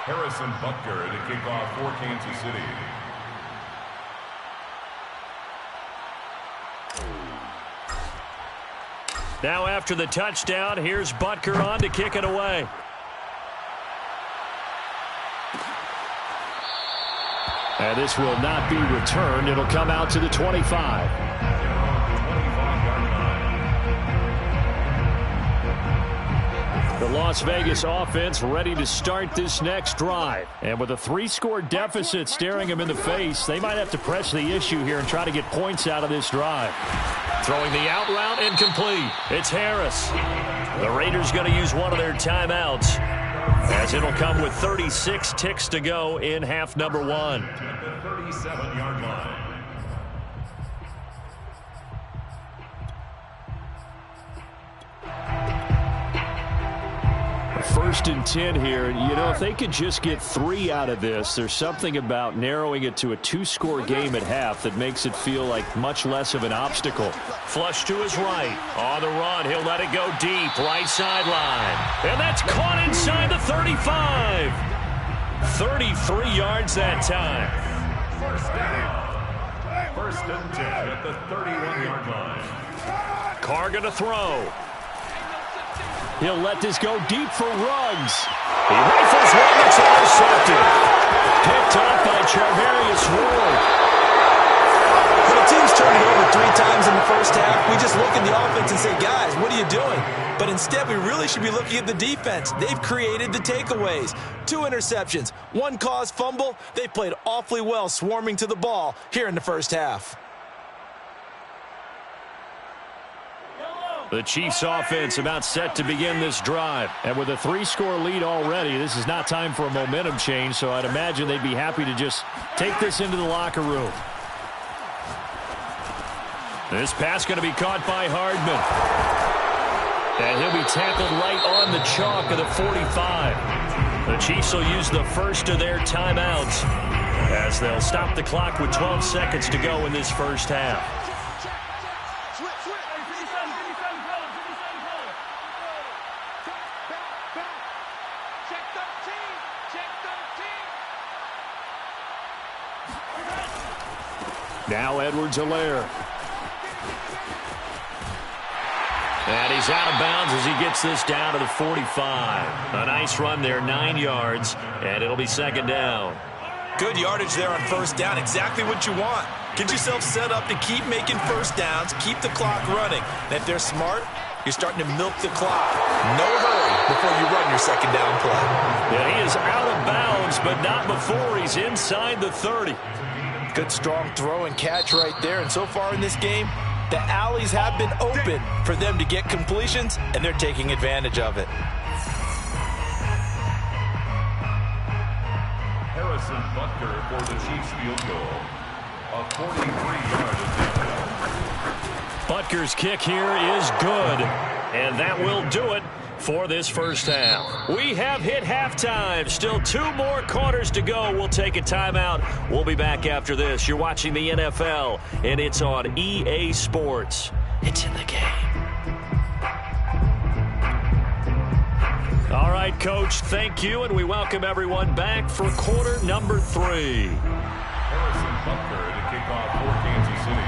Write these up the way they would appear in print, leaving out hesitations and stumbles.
Harrison Butker to kick off for Kansas City. Now after the touchdown, here's Butker on to kick it away. And this will not be returned. It'll come out to the 25. The Las Vegas offense ready to start this next drive. And with a 3-score deficit staring them in the face, they might have to press the issue here and try to get points out of this drive. Throwing the out route incomplete. It's Harris. The Raiders going to use one of their timeouts, as it'll come with 36 ticks to go in half number 1. At the 37-yard line. First and 10 here. You know, if they could just get 3 out of this, there's something about narrowing it to a 2-score game at half that makes it feel like much less of an obstacle. Flush to his right. On the run, he'll let it go deep. Right sideline. And that's caught inside the 35. 33 yards that time. First and 10 at the 31-yard line. Carr going to throw. He'll let this go deep for Ruggs. He rifles one that's intercepted. Picked off by Charvarius Ward. When a team's turned it over 3 times in the first half, we just look at the offense and say, guys, what are you doing? But instead, we really should be looking at the defense. They've created the takeaways. 2 interceptions, 1 caused fumble. They played awfully well swarming to the ball here in the first half. The Chiefs offense about set to begin this drive. And with a 3-score lead already, this is not time for a momentum change, so I'd imagine they'd be happy to just take this into the locker room. This pass going to be caught by Hardman. And he'll be tackled right on the chalk of the 45. The Chiefs will use the first of their timeouts as they'll stop the clock with 12 seconds to go in this first half. Now Edwards-Helaire. And he's out of bounds as he gets this down to the 45. A nice run there, 9 yards, and it'll be second down. Good yardage there on first down, exactly what you want. Get yourself set up to keep making first downs, keep the clock running. And if they're smart, you're starting to milk the clock. No hurry before you run your second down play. Yeah, he is out of bounds, but not before he's inside the 30. Good strong throw and catch right there. And so far in this game, the alleys have been open for them to get completions, and they're taking advantage of it. Harrison Butker for the Chiefs field goal. A 43-yard attempt. Butker's kick here is good, and that will do it for this first half. We have hit halftime. Still 2 more quarters to go. We'll take a timeout. We'll be back after this. You're watching the NFL, and it's on EA Sports. It's in the game. All right, Coach, thank you, and we welcome everyone back for quarter number 3. Harrison Butker to kick off for Kansas City.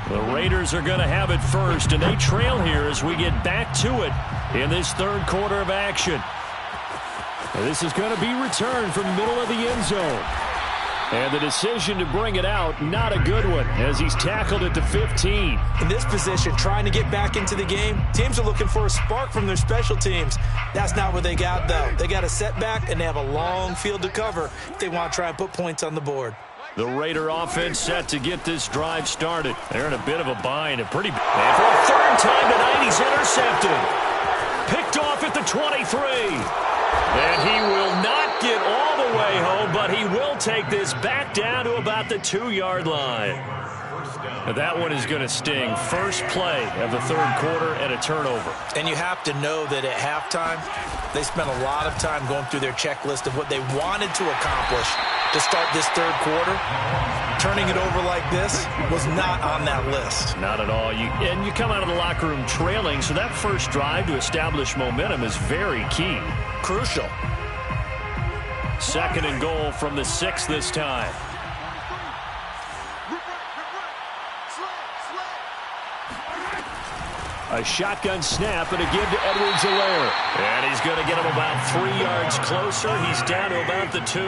The Raiders are going to have it first, and they trail here as we get back to it in this third quarter of action. This is going to be returned from the middle of the end zone. And the decision to bring it out, not a good one, as he's tackled at the 15. In this position, trying to get back into the game, teams are looking for a spark from their special teams. That's not what they got, though. They got a setback, and they have a long field to cover if they want to try and put points on the board. The Raider offense set to get this drive started. They're in a bit of a bind. And for a third time tonight, he's intercepted. Picked off at the 23. And he will not get all the way home, but he will take this back down to about the 2-yard line. And that one is going to sting. First play of the third quarter and a turnover. And you have to know that at halftime, they spent a lot of time going through their checklist of what they wanted to accomplish. to start this third quarter. Turning it over like this was not on that list. Not at all. And you come out of the locker room trailing, so that first drive to establish momentum is very key. Crucial. 2nd and goal from the 6 this time. A shotgun snap and a give to Edwards-Helaire. And he's going to get him about 3 yards closer. He's down to about the 2.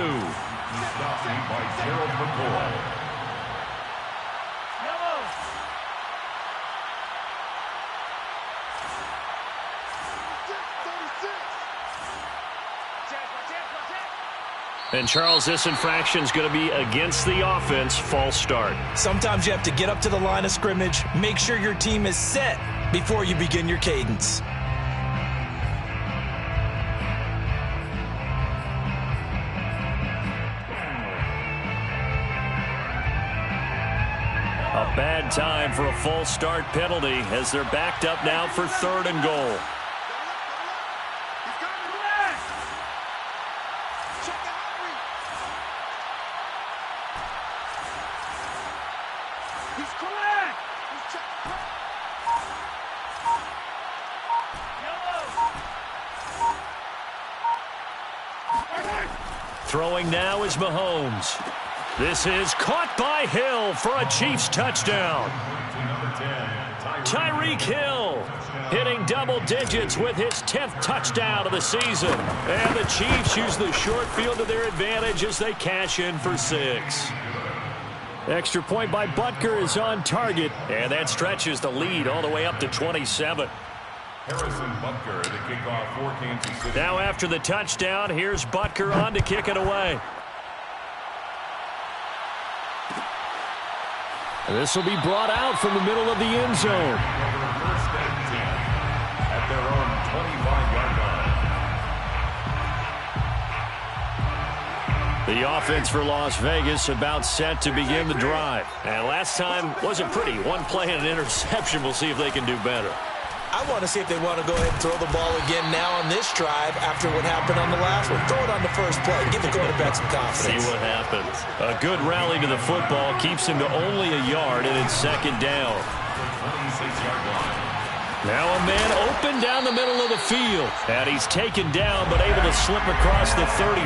And, Charles, this infraction is going to be against the offense. False start. Sometimes you have to get up to the line of scrimmage, make sure your team is set before you begin your cadence. A bad time for a false start penalty as they're backed up now for 3rd and goal. Throwing now is Mahomes. This is caught by Hill for a Chiefs touchdown. Tyreek Hill hitting double digits with his 10th touchdown of the season. And the Chiefs use the short field to their advantage as they cash in for 6. Extra point by Butker is on target, and that stretches the lead all the way up to 27. Harrison Butker to kick off for Kansas City. Now after the touchdown, here's Butker on to kick it away. And this will be brought out from the middle of the end zone. First and 10 at their own 25-yard line. The offense for Las Vegas about set to begin the drive. And last time wasn't pretty. One play and an interception. We'll see if they can do better. I want to see if they want to go ahead and throw the ball again now on this drive after what happened on the last one. Throw it on the first play. Give the quarterback some confidence. See what happens. A good rally to the football keeps him to only a yard, and it's 2nd down. 26-yard line. Now a man open down the middle of the field. And he's taken down, but able to slip across the 35.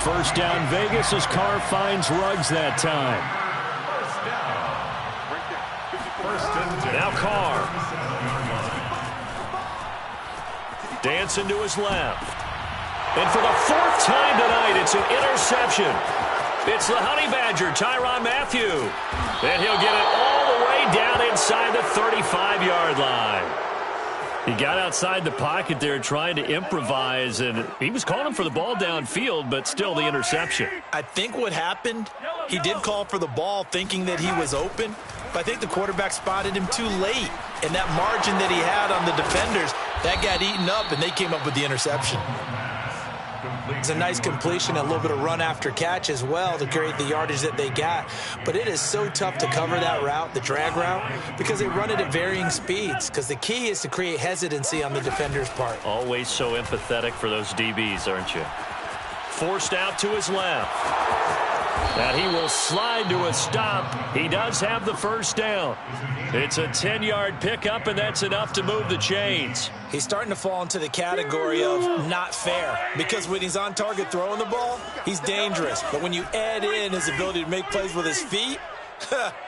First down Vegas as Carr finds Ruggs that time. First and 10. Now Carr. Dancing to his left. And for the 4th time tonight, it's an interception. It's the Honey Badger, Tyrann Mathieu. And he'll get it all the way down inside the 35-yard line. He got outside the pocket there trying to improvise, and he was calling for the ball downfield, but still the interception. I think what happened, he did call for the ball thinking that he was open, but I think the quarterback spotted him too late. And that margin that he had on the defenders, that got eaten up, and they came up with the interception. It's a nice completion, a little bit of run after catch as well to create the yardage that they got. But it is so tough to cover that route, the drag route, because they run it at varying speeds. Because the key is to create hesitancy on the defender's part. Always so empathetic for those DBs, aren't you? Forced out to his left. That he will slide to a stop. He does have the first down. It's a 10-yard pickup, and that's enough to move the chains. He's starting to fall into the category of not fair, because when he's on target throwing the ball, he's dangerous. But when you add in his ability to make plays with his feet,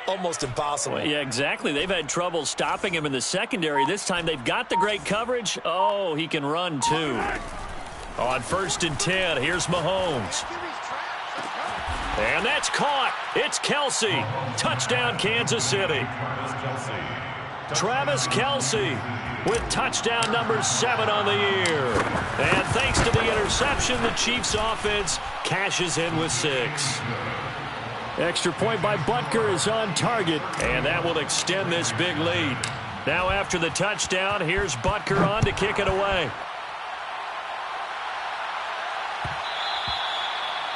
almost impossible. Well, yeah, exactly. They've had trouble stopping him in the secondary. This time they've got the great coverage. Oh, he can run too. On 1st and 10, here's Mahomes. And that's caught. It's Kelce. Touchdown, Kansas City. Travis Kelce with touchdown number 7 on the year. And thanks to the interception, the Chiefs offense cashes in with 6. Extra point by Butker is on target, and that will extend this big lead. Now after the touchdown, here's Butker on to kick it away.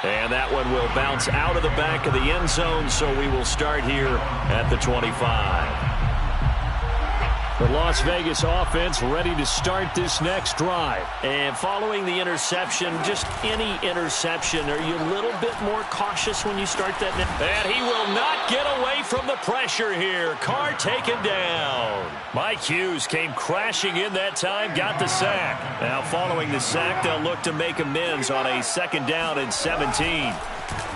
And that one will bounce out of the back of the end zone, so we will start here at the 25. The Las Vegas offense ready to start this next drive. And following the interception, just any interception, are you a little bit more cautious when you start that? And he will not get away from the pressure here. Carr taken down. Mike Hughes came crashing in that time, got the sack. Now following the sack, they'll look to make amends on a 2nd down and 17.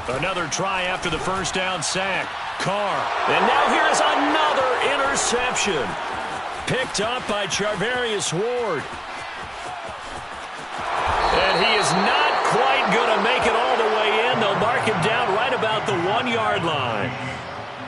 Another try after the first down sack. Carr. And now here's another interception. Picked up by Charvarius Ward. And he is not quite going to make it all the way in. They'll mark him down right about the 1-yard line.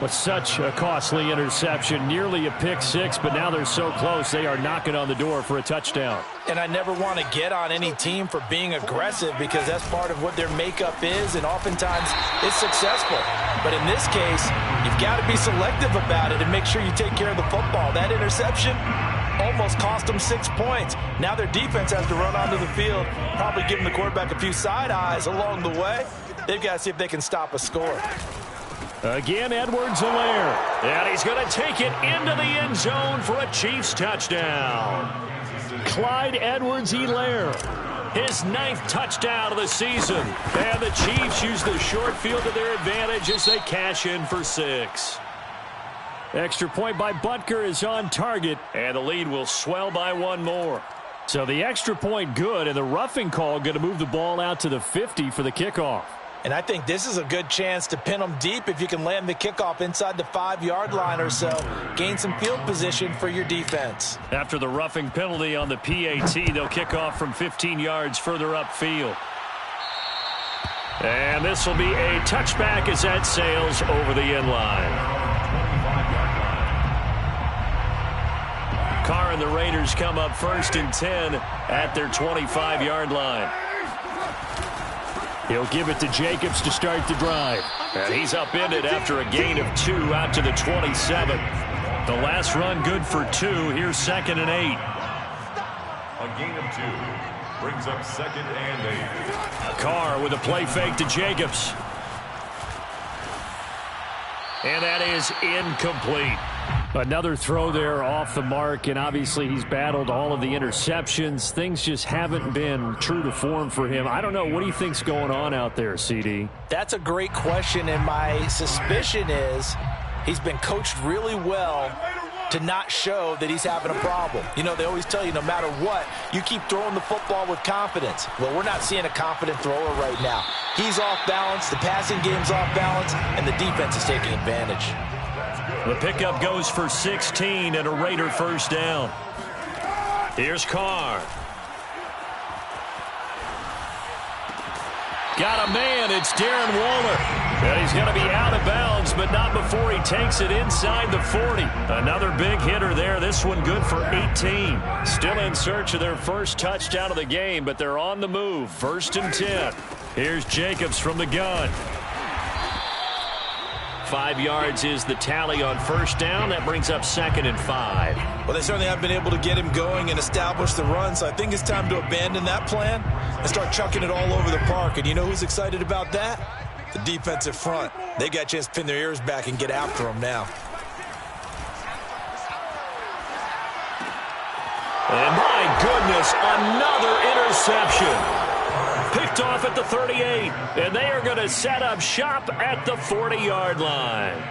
With such a costly interception, nearly a pick six, but now they're so close they are knocking on the door for a touchdown. And I never want to get on any team for being aggressive because that's part of what their makeup is, and oftentimes it's successful. But in this case, you've got to be selective about it and make sure you take care of the football. That interception almost cost them 6 points. Now their defense has to run onto the field, probably giving the quarterback a few side eyes along the way. They've got to see if they can stop a score. Again, Edwards-Helaire. And he's going to take it into the end zone for a Chiefs touchdown. Clyde Edwards-Helaire, his 9th touchdown of the season. And the Chiefs use the short field to their advantage as they cash in for 6. Extra point by Butker is on target, and the lead will swell by 1 more. So the extra point good, and the roughing call going to move the ball out to the 50 for the kickoff. And I think this is a good chance to pin them deep if you can land the kickoff inside the 5-yard line or so. Gain some field position for your defense. After the roughing penalty on the PAT, they'll kick off from 15 yards further upfield. And this will be a touchback as that sails over the end line. Carr and the Raiders come up 1st and 10 at their 25-yard line. He'll give it to Jacobs to start the drive. And he's upended after a gain of 2 out to the 27. The last run good for 2. Here's 2nd and 8. A gain of 2 brings up 2nd and 8. Carr with a play fake to Jacobs. And that is incomplete. Another throw there off the mark, and obviously he's battled all of the interceptions. Things just haven't been true to form for him. I don't know. What do you think's going on out there, CD? That's a great question, and my suspicion is he's been coached really well to not show that he's having a problem. You know, they always tell you no matter what, you keep throwing the football with confidence. Well, we're not seeing a confident thrower right now. He's off balance, the passing game's off balance, and the defense is taking advantage. The pickup goes for 16 and a Raider first down. Here's Carr. Got a man. It's Darren Waller. And he's going to be out of bounds, but not before he takes it inside the 40. Another big hitter there. This one good for 18. Still in search of their first touchdown of the game, but they're on the move. 1st and 10. Here's Jacobs from the gun. 5 yards is the tally on first down. That brings up 2nd and 5. Well, they certainly have been able to get him going and establish the run, so I think it's time to abandon that plan and start chucking it all over the park. And you know who's excited about that? The defensive front. They got a chance to pin their ears back and get after him now. And my goodness, another interception. Picked off at the 38, and they are going to set up shop at the 40-yard line.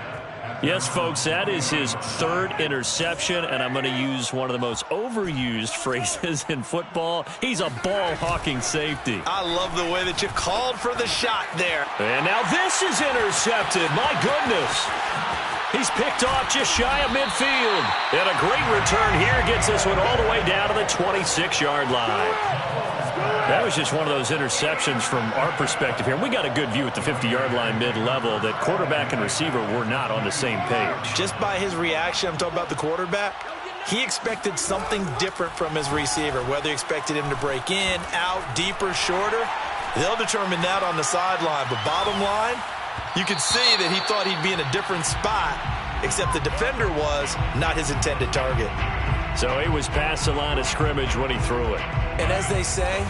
Yes, folks, that is his 3rd interception, and I'm going to use one of the most overused phrases in football. He's a ball-hawking safety. I love the way that you called for the shot there. And now this is intercepted. My goodness. He's picked off just shy of midfield. And a great return here gets this one all the way down to the 26-yard line. That was just one of those interceptions from our perspective here. We got a good view at the 50-yard line mid-level that quarterback and receiver were not on the same page. Just by his reaction, I'm talking about the quarterback, he expected something different from his receiver, whether he expected him to break in, out, deeper, shorter. They'll determine that on the sideline. But bottom line, you could see that he thought he'd be in a different spot, except the defender was not his intended target. So he was past the line of scrimmage when he threw it. And as they say,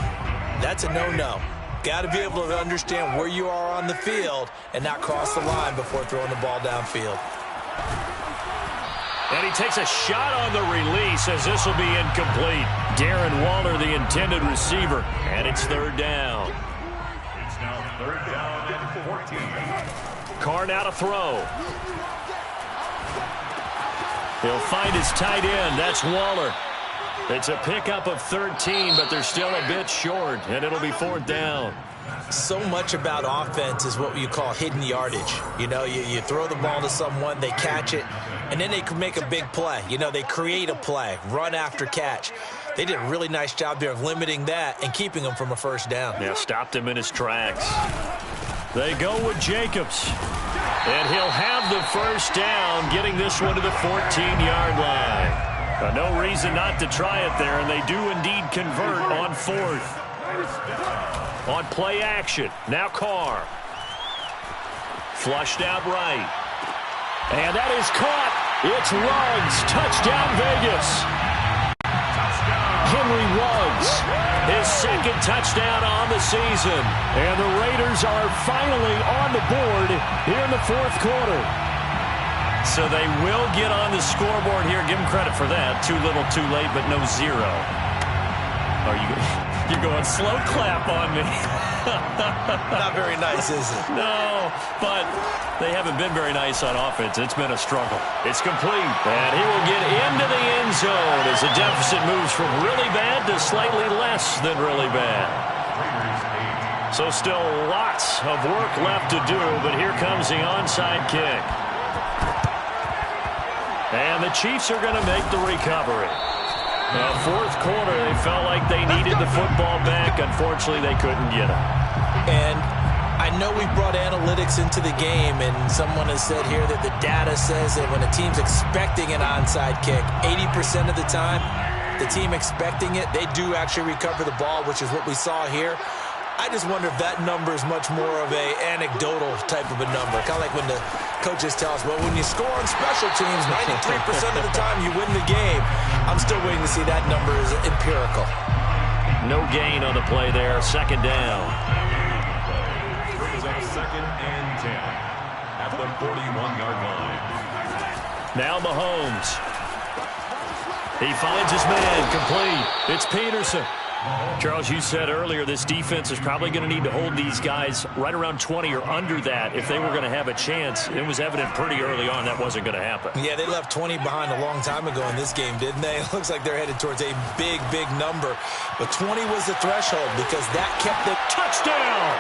that's a no-no. Got to be able to understand where you are on the field and not cross the line before throwing the ball downfield. And And he takes a shot on the release as this will be incomplete. Darren Waller, the intended receiver, and it's third down. It's now third down and 14. Carr now to throw. He'll find his tight end. That's Waller. It's a pickup of 13, but they're still a bit short, and it'll be fourth down. So much about offense is what you call hidden yardage. You know, you throw the ball to someone, they catch it, and then they can make a big play. You know, they create a play, run after catch. They did a really nice job there of limiting that and keeping him from a first down. Yeah, stopped him in his tracks. They go with Jacobs. And he'll have the first down, getting this one to the 14-yard line. No reason not to try it there, and they do indeed convert on fourth. On play action, now Carr. Flushed out right. And that is caught. It's Ruggs. Touchdown, Vegas. Henry Ruggs, his second touchdown on the season. And the Raiders are finally on the board here in the fourth quarter. So they will get on the scoreboard here. Give them credit for that. Too little, too late, but no zero. Are you? You're going slow clap on me. Not very nice, is it? No, but they haven't been very nice on offense. It's been a struggle. It's complete, and he will get into the end zone as the deficit moves from really bad to slightly less than really bad. So still lots of work left to do, but here comes the onside kick. And the Chiefs are going to make the recovery. Fourth quarter, they felt like they needed the football back. Unfortunately, they couldn't get it. And I know we brought analytics into the game, and someone has said here that the data says that when a team's expecting an onside kick, 80% of the time, the team expecting it, they do actually recover the ball, which is what we saw here. I just wonder if that number is much more of a anecdotal type of a number. Kind of like when the coaches tell us, well, when you score on special teams, 93% of the time you win the game. I'm still waiting to see that number is empirical. No gain on the play there. Second down. Brings up second and 10 at the 41-yard line. Now Mahomes. He finds his man complete. It's Peterson. Charles, you said earlier this defense is probably going to need to hold these guys right around 20 or under that if they were going to have a chance. It was evident pretty early on that wasn't going to happen. Yeah, they left 20 behind a long time ago in this game, didn't they? It looks like they're headed towards a big, big number. But 20 was the threshold because that kept the touchdown.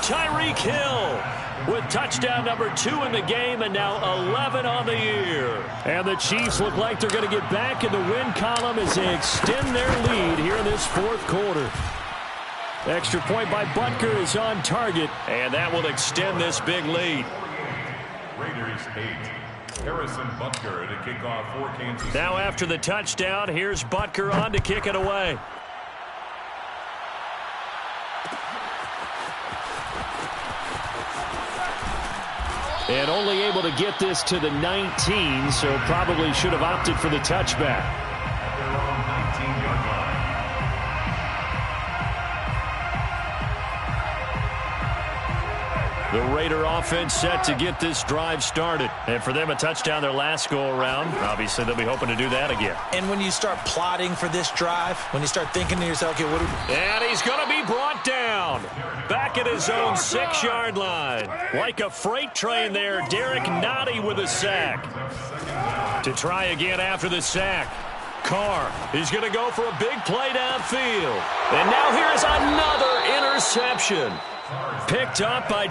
Tyreek Hill with touchdown number 2 in the game and now 11 on the year. And the Chiefs look like they're going to get back in the win column as they extend their lead here in this fourth quarter. Extra point by Butker is on target, and that will extend this big lead. Raiders 8. Harrison Butker to kick off for Kansas City. Now after the touchdown, here's Butker on to kick it away. And only able to get this to the 19, so probably should have opted for the touchback. At their own 19-yard line. The Raider offense set to get this drive started. And for them, a touchdown their last go-around. Obviously, they'll be hoping to do that again. And when you start plotting for this drive, when you start thinking to yourself, okay, what do... And he's going to be brought down. Back at his own 6-yard line. Like a freight train there, Derek Nottie with a sack. To try again after the sack. Carr, he's going to go for a big play downfield. And now here's another interception. Picked up by